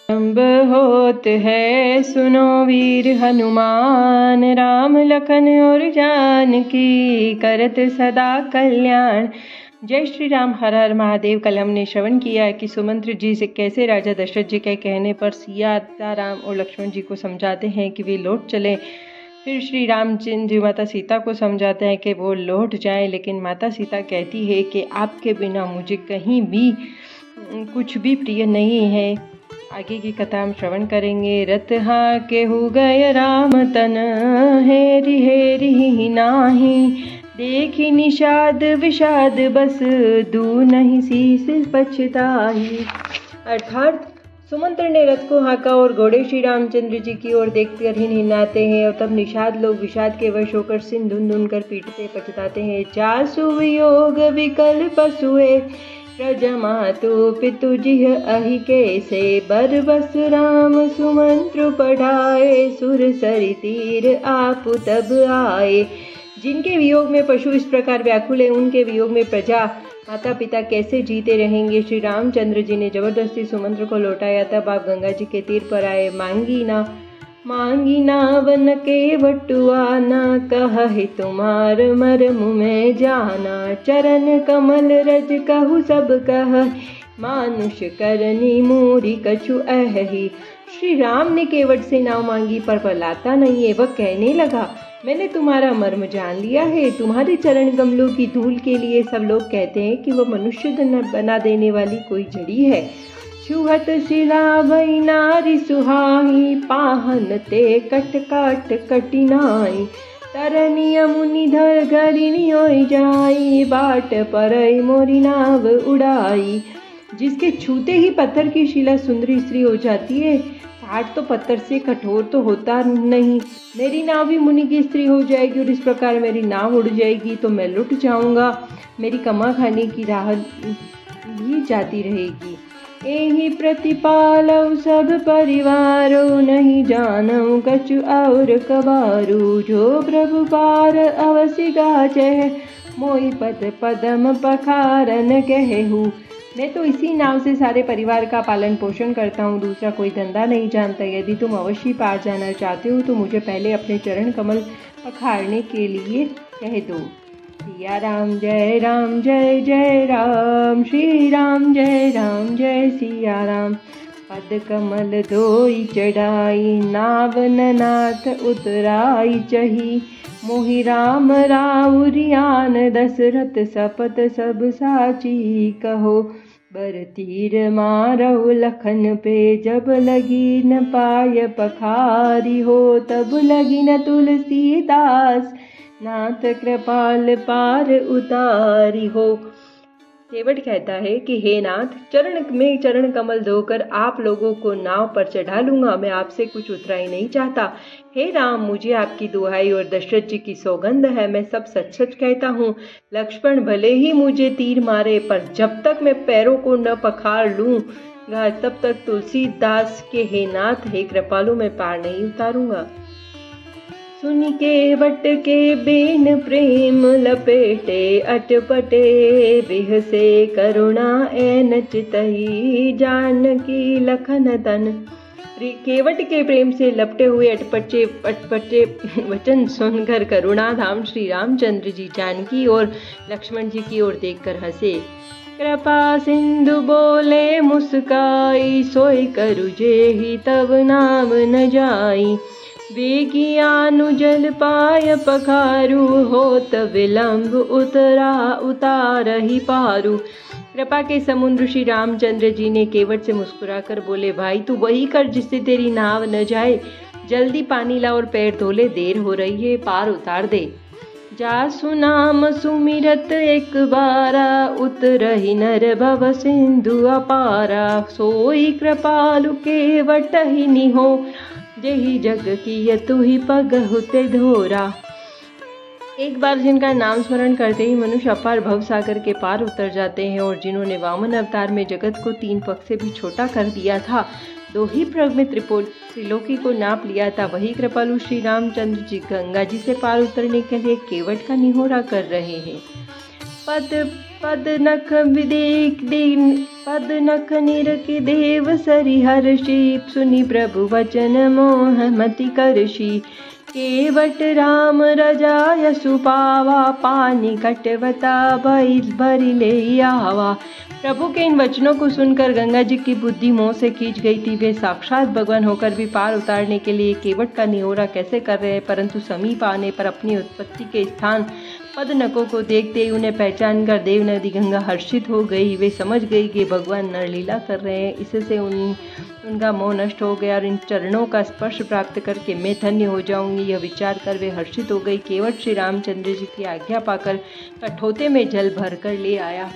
अम्ब होत है सुनो वीर हनुमान, राम लखन और जानकी करत सदा कल्याण। जय श्री राम। हर हर महादेव। कल हमने श्रवण किया है कि सुमंत्र जी से कैसे राजा दशरथ जी के कहने पर सीताराम और लक्ष्मण जी को समझाते हैं कि वे लौट चले। फिर श्री रामचंद्र जी माता सीता को समझाते हैं कि वो लौट जाएं, लेकिन माता सीता कहती है कि आपके बिना मुझे कहीं भी कुछ भी प्रिय नहीं है। आगे की कथा हम श्रवण करेंगे। रथ हाँ के हो गए राम तन, हेरी हेरी नाही, देखी निषाद विषाद बस, दू नहीं शीस पछताही। अर्थात सुमंत्र ने रथ को हाँका और घोड़े श्री रामचंद्र जी की ओर देखकर ही निन्नाते हैं, और तब निषाद लोग विषाद के वश होकर सिर धुन धुन कर पीटते पछताते हैं। जासु वियोग विकल पशुए, प्रजमातु पितु जिह अहि कैसे, बरबस राम सुमंत्र पढ़ाए, सुर सरि तीर आप तब आए। जिनके वियोग में पशु इस प्रकार व्याकुल है, उनके वियोग में प्रजा माता पिता कैसे जीते रहेंगे। श्री रामचंद्र जी ने जबरदस्ती सुमंत्र को लौटाया। तब आप गंगा जी के तीर पर आए। मांगी ना वन के बटुआ, ना कह तुम्हार मरम में जाना, चरण कमल रज कहु सब कह, मानुष करनी मोरी कछु अहि। श्री राम ने केवट से नाव मांगी पर लाता नहीं है। वह कहने लगा, मैंने तुम्हारा मर्म जान लिया है। तुम्हारे चरण कमलों की धूल के लिए सब लोग कहते हैं कि वह मनुष्य बना देने वाली कोई जड़ी है। छुहत शिला भई नारी सुहाई, पाहन ते कट काट कटिनाई, तरनी यमुनि धर गरिनी होई जाई, बाट परई मोरी नाव उड़ाई। जिसके छूते ही पत्थर की शिला सुंदरी स्त्री हो जाती है, हाथ तो पत्थर से कठोर तो होता नहीं। मेरी नाव भी मुनि की स्त्री हो जाएगी, और इस प्रकार मेरी नाव उड़ जाएगी तो मैं लुट जाऊंगा। मेरी कमा खाने की राह भी जाती रहेगी। एहि प्रतिपालौ सब परिवारो, नहीं जानौ कछु और कबारू, जो प्रभु पार अवसि गाचै, मोहि पद पदम पखारन कहू। मैं तो इसी नाव से सारे परिवार का पालन पोषण करता हूँ, दूसरा कोई धंधा नहीं जानता। यदि तुम अवश्य पार जाना चाहते हो तो मुझे पहले अपने चरण कमल पखारने के लिए कह दो। सिया राम जय जय राम, श्री राम जय सिया राम। पद कमल धोई चढ़ाई, नावन नाथ उतराई चही, मोहि राम राउरियान दशरथ सपत सब साची कहो। बर तीर मारौ लखन पे, जब लगी न पाय पखारी हो, तब लगी न तुलसीदास, नाथ कृपाल पार उतारी हो। केवट कहता है कि हे नाथ, चरण कमल धोकर आप लोगों को नाव पर चढ़ा लूंगा। मैं आपसे कुछ उतराई नहीं चाहता। हे राम, मुझे आपकी दुहाई और दशरथ जी की सौगंध है, मैं सब सच सच कहता हूँ। लक्ष्मण भले ही मुझे तीर मारे, पर जब तक मैं पैरों को न पखार लूंगा तब तक तुलसीदास के हे नाथ हे कृपालु मैं पार नहीं उतारूंगा। सुनि के बट के बेन प्रेम लपेटे, अटपटे बिह से करुणा ऐन चितही, जानकी लखन तन। केवट के प्रेम से लपटे हुए अटपटे वचन सुनकर करुणा धाम श्री रामचंद्र जी जानकी और लक्ष्मण जी की ओर देखकर हंसे। कृपा सिंधु बोले मुस्काई, सोई करु जेहि तब नाम न जाई, बेगियानु जल पाय पखारू, होत विलंब उतारहि पारू। कृपा के समुद्र श्री रामचंद्र जी ने केवट से मुस्कुराकर बोले, भाई तू वही कर जिससे तेरी नाव न जाए। जल्दी पानी ला और पैर धो ले, देर हो रही है, पार उतार दे। जासु नाम सुमिरत एक बारा, उतरहि नर भव सिंधु अपारा, सोई कृपालु केवट ही निहो, जेहि जग की तुहि पग हुते धोरा। एक बार जिनका नाम स्मरण करते ही मनुष्य अपार भव सागर के पार उतर जाते हैं, और जिन्होंने वामन अवतार में जगत को 3 पग से भी छोटा कर दिया था, 2 ही प्रग में त्रिलोकी को नाप लिया था, वही कृपालु श्री रामचंद्र जी गंगा जी से पार उतरने के लिए केवट का निहोरा कर रहे हैं। पद नख निरखि देव सरि हर्षि, सुनि प्रभु वचन मोह मति करषि। केवट राम रजाय सुपावा, पानी कटवता भरि ले आवा। प्रभु के इन वचनों को सुनकर गंगा जी की बुद्धि मोह से खींच गई थी। वे साक्षात भगवान होकर भी पार उतारने के लिए केवट का निहोरा कैसे कर रहे हैं, परंतु समीप आने पर अपनी उत्पत्ति के स्थान पदनकों को देखते ही उन्हें पहचान कर देव नदी गंगा हर्षित हो गई। वे समझ गई कि भगवान नरलीला कर रहे हैं। इससे उनका मोह नष्ट हो गया और इन चरणों का स्पर्श प्राप्त करके मैं धन्य हो जाऊंगी, यह विचार कर वे हर्षित हो गई। केवट श्री रामचंद्र जी की आज्ञा पाकर कठोते में जल भर कर ले आया।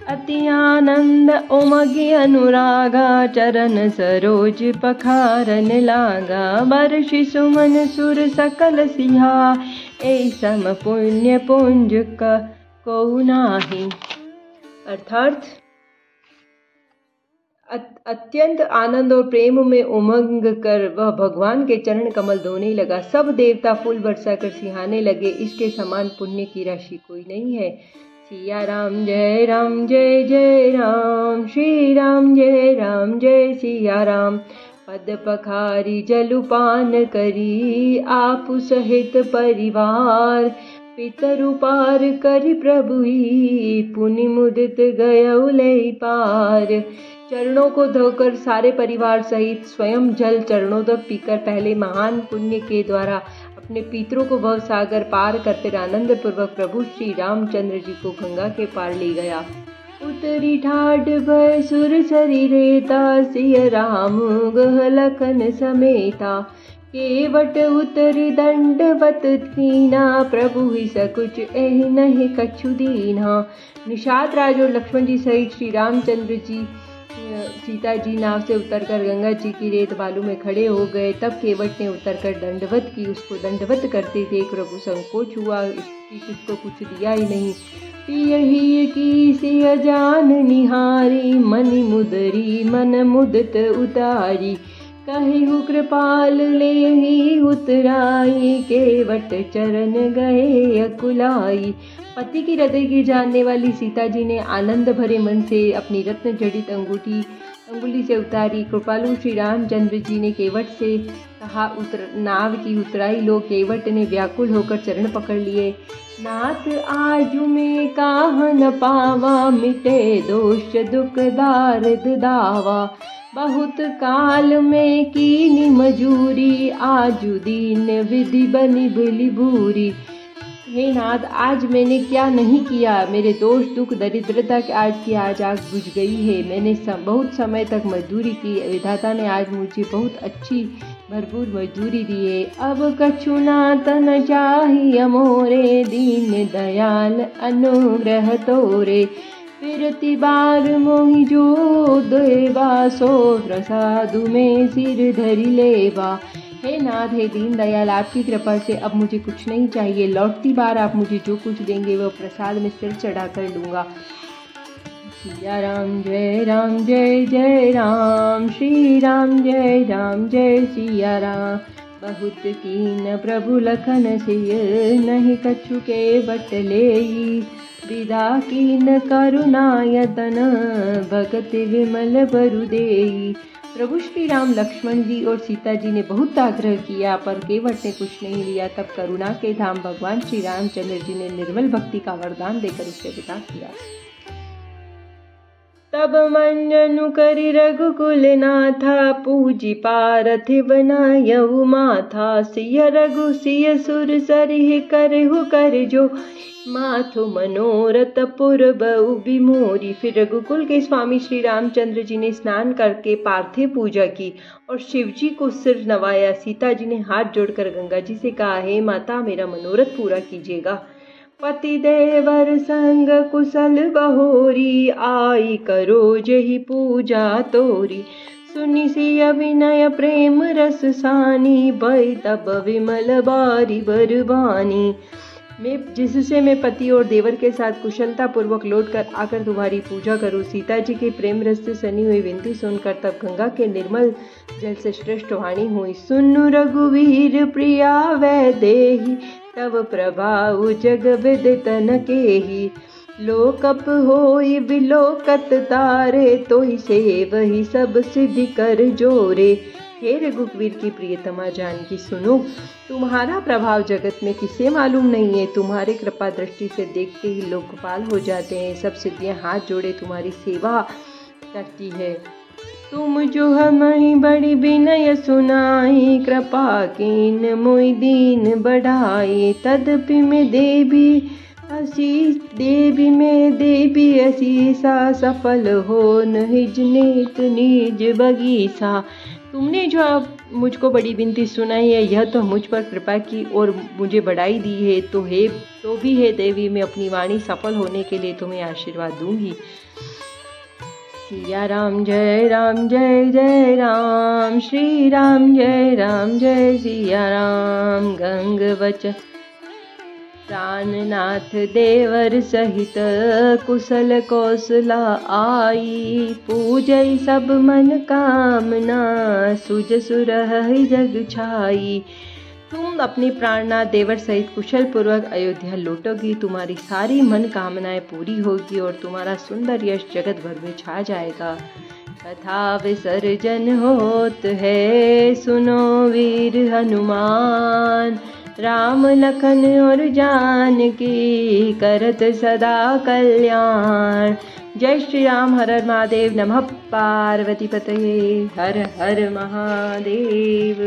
अति आनंद उमगी अनुरागा, चरण सरोज पखारन लागा। बरषि सुमन सुर सकल सिहा, ए सम पुण्य पुंज को नाही। अर्थात अत्यंत आनंद और प्रेम में उमंग कर वह भगवान के चरण कमल धोने लगा। सब देवता फूल बरसा कर सिहाने लगे। इसके समान पुण्य की राशि कोई नहीं है। सिया राम जय जय राम, श्री राम जय सिया राम। पद पखारी जलुपान करी, आप सहित परिवार। पितरु पार करी प्रभुई, पुनि मुदित गयउ लई पार। चरणों को धोकर सारे परिवार सहित स्वयं जल चरणों तक पीकर पहले महान पुण्य के द्वारा अपने पितरों को भव सागर पार कर फिर आनंद पूर्वक प्रभु श्री रामचंद्र जी को गंगा के पार ले गया। उतरी ठाठ भय सुर सरी रेता, सिय राम गह लखन समेता। केवट उतरी दंडवत कीना, प्रभु ही सकुच एहि नहीं कछु दीना। निषाद राज और लक्ष्मण जी सहित श्री रामचंद्र जी सीता जी नाव से उतरकर गंगा जी की रेत बालू में खड़े हो गए। तब केवट ने उतरकर दंडवत की। उसको दंडवत करते देख प्रभु संकोच हुआ कि किसको कुछ दिया ही नहीं। पियहि की सिय जान निहारी, मनि मुदरी मन मुदित उतारी। कहिहु कृपाल लेहि उतराई, केवट चरण गए अकुलाई। पति की हृदय की जानने वाली सीता जी ने आनंद भरे मन से अपनी रत्न जड़ित अंगुली से उतारी। कृपालु श्री रामचंद्र जी ने केवट से कहा, नाव की उतराई लो। केवट ने व्याकुल होकर चरण पकड़ लिए। नाथ आजु में काह न पावा, मिटे दोष दुख दारद दावा। बहुत काल में कीनी मजूरी, आजु दीन विधि बनी भली बूरी। हे नाथ, आज मैंने क्या नहीं किया। मेरे दोष दुख दरिद्रता के आज की आज आग बुझ गई है। मैंने बहुत समय तक मजदूरी की। विधाता ने आज मुझे बहुत अच्छी भरपूर मजदूरी दी है। अब कछु नाथ न चाहिए मोरे, दीन दयाल अनुग्रह तोरे। फिरती बार मोहि जो देवा, सो प्रसादु में सिर धरि लेवा। हे नाथ, हे दीन दयाल, आपकी कृपा से अब मुझे कुछ नहीं चाहिए। लौटती बार आप मुझे जो कुछ देंगे वह प्रसाद में सिर चढ़ाकर लूँगा। सिया राम जय राम, श्री राम जय सिया राम। बहुत कीन प्रभु लखन सिय, नहीं कछु के बट लेई। विदा कीन करुणा यतन, भगत विमल बरु देई। प्रभु श्री राम, लक्ष्मण जी और सीता जी ने बहुत आग्रह किया पर केवट ने कुछ नहीं लिया। तब करुणा के धाम भगवान श्री रामचंद्र जी ने निर्मल भक्ति का वरदान देकर उसे विदा किया। तब मंजनु करि रघुकुल नाथा, पूजी पार्थिव नायउ माथा। सिय रघु सिय सुर सरिह करहु कर जो, माथु मनोरथ पुरबउ बिमोरी। फिर रघुकुल के स्वामी श्री रामचंद्र जी ने स्नान करके पार्थिव पूजा की और शिव जी को सिर नवाया। सीता जी ने हाथ जोड़कर गंगा जी से कहा, हे माता, मेरा मनोरथ पूरा कीजिएगा। पति देवर संग कुशल बहोरी, आई करो जही पूजा तोरी। सुनि सिय विनय प्रेम रस सानी, भई तब विमल बारी बरबानी। जिससे मैं पति और देवर के साथ कुशलता पूर्वक लौट कर आकर तुम्हारी पूजा करूं। सीता जी के प्रेम रस से सनी हुई विनती सुनकर तब गंगा के निर्मल जल से श्रेष्ठ वाणी हुई। सुनु रघुवीर प्रिया वैदेही, तब प्रभाव जग विदित न केही। लोकप होई बिलोकत तारे, तोहि से वही सब सिद्धि कर जोरे। हे रघुवीर की प्रियतमा जानकी सुनो, तुम्हारा प्रभाव जगत में किसे मालूम नहीं है। तुम्हारे कृपा दृष्टि से देखते ही लोग गोपाल हो जाते हैं। सब सिद्धियां हाथ जोड़े तुम्हारी सेवा करती है। तुम जो हमहि बड़ी विनय सुनाई, कृपा कीन मोहि दीन बढ़ाई। तदपि में देवी आशीष, देवी में देवी आशीषा, सफल हो निज नेत निज बगीचा। तुमने जो अब मुझको बड़ी विनती सुनाई है, यह तो मुझ पर कृपा की और मुझे बढ़ाई दी है, तो भी है देवी, मैं अपनी वाणी सफल होने के लिए तुम्हें आशीर्वाद दूंगी। सिया राम जय राम जय जय राम, श्री राम जय सिया राम। गंग वचन प्राणनाथ देवर सहित, कुशल कौशला आई। पूजै सब मन कामना, सुज सुरहि जग छाई। तुम अपने प्राणनाथ देवर सहित कुशल पूर्वक अयोध्या लौटोगी, तुम्हारी सारी मन कामनाएं पूरी होगी और तुम्हारा सुंदर यश जगत भर में छा जाएगा। कथा विसर्जन होत है, सुनो वीर हनुमान। राम लखन और जानकी, करत सदा कल्याण। जय श्री राम। हर हर महादेव। नमः पार्वती पतये। हर हर महादेव।